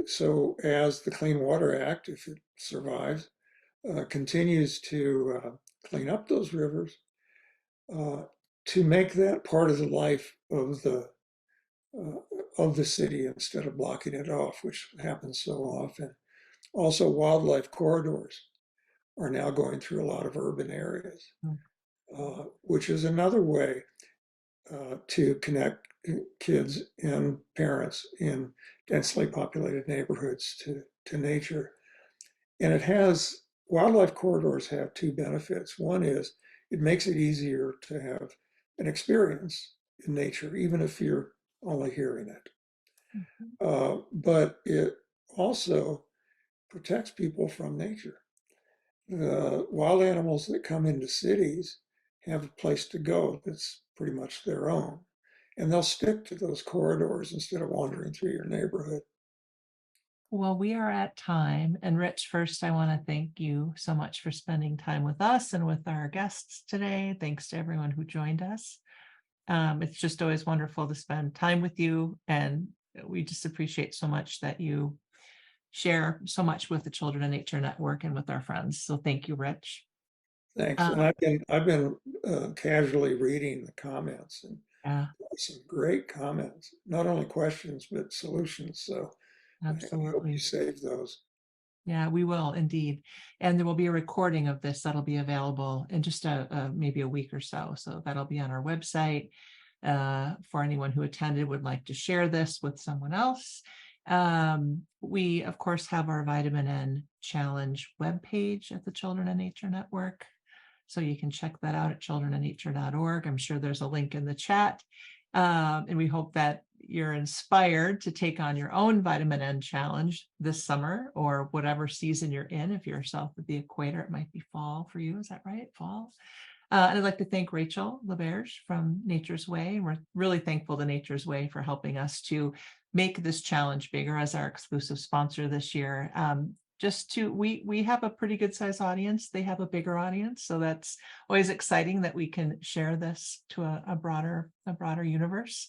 so as the Clean Water Act, if it survives, continues to clean up those rivers, to make that part of the life of the city instead of blocking it off, which happens so often. Also, wildlife corridors are now going through a lot of urban areas, which is another way to connect kids and parents in densely populated neighborhoods to nature. And wildlife corridors have two benefits. One is it makes it easier to have an experience in nature, even if you're only hearing it. But it also protects people from nature. The wild animals that come into cities have a place to go that's pretty much their own. And they'll stick to those corridors instead of wandering through your neighborhood. Well, we are at time. And Rich, first, I want to thank you so much for spending time with us and with our guests today. Thanks to everyone who joined us. It's just always wonderful to spend time with you. And we just appreciate so much that you share so much with the Children of Nature Network and with our friends. So thank you, Rich. Thanks. And I've been casually reading the comments, and Yeah, some great comments, not only questions, but solutions. So I hope you absolutely. save those. Yeah, we will indeed. And there will be a recording of this that'll be available in just maybe a week or so. So that'll be on our website for anyone who attended would like to share this with someone else. We, of course, have our Vitamin N Challenge webpage at the Children of Nature Network. So you can check that out at childrenofnature.org. I'm sure there's a link in the chat. And we hope that you're inspired to take on your own Vitamin N challenge this summer or whatever season you're in. If you're south of the equator, it might be fall for you. Is that right? Fall? And I'd like to thank Rachel Louv from Nature's Way. We're really thankful to Nature's Way for helping us to make this challenge bigger as our exclusive sponsor this year. We have a pretty good size audience. They have a bigger audience. So that's always exciting that we can share this to a broader universe.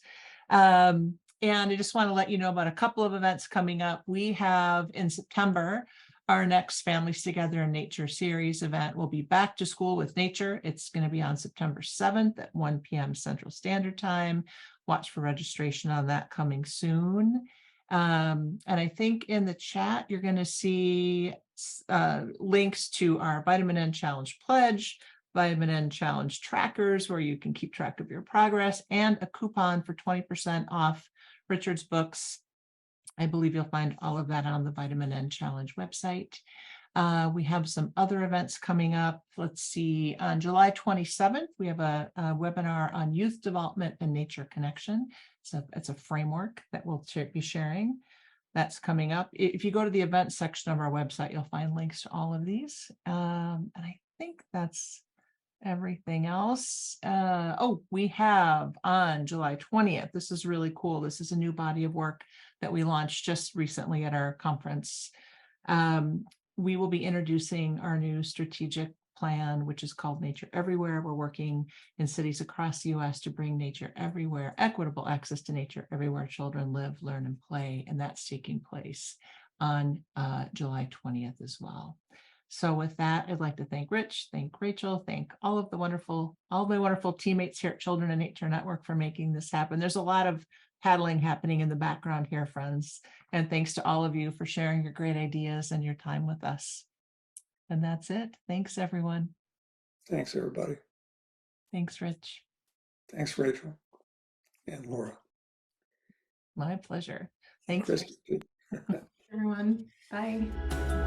And I just want to let you know about a couple of events coming up. We have in September, our next Families Together in Nature series event will be Back to School with Nature. It's going to be on September 7th at 1 p.m. Central Standard Time. Watch for registration on that coming soon. And I think in the chat, you're going to see links to our Vitamin N Challenge Pledge, Vitamin N Challenge trackers, where you can keep track of your progress, and a coupon for 20% off Richard's books. I believe you'll find all of that on the Vitamin N Challenge website. We have some other events coming up. Let's see, on July 27th, we have a webinar on youth development and nature connection. So it's a framework that we'll be sharing. That's coming up. If you go to the events section of our website, you'll find links to all of these. And I think that's everything else. We have on July 20th, this is really cool. This is a new body of work that we launched just recently at our conference. We will be introducing our new strategic plan, which is called Nature Everywhere. We're working in cities across the US to bring nature everywhere, equitable access to nature everywhere children live, learn, and play. And that's taking place on July 20th as well. So with that, I'd like to thank Rich, thank Rachel, thank all my wonderful teammates here at Children of Nature Network for making this happen. There's a lot of paddling happening in the background here, friends. And thanks to all of you for sharing your great ideas and your time with us. And that's it. Thanks, everyone. Thanks, everybody. Thanks, Rich. Thanks, Rachel and Laura. My pleasure. Thanks, Christy. Everyone, bye.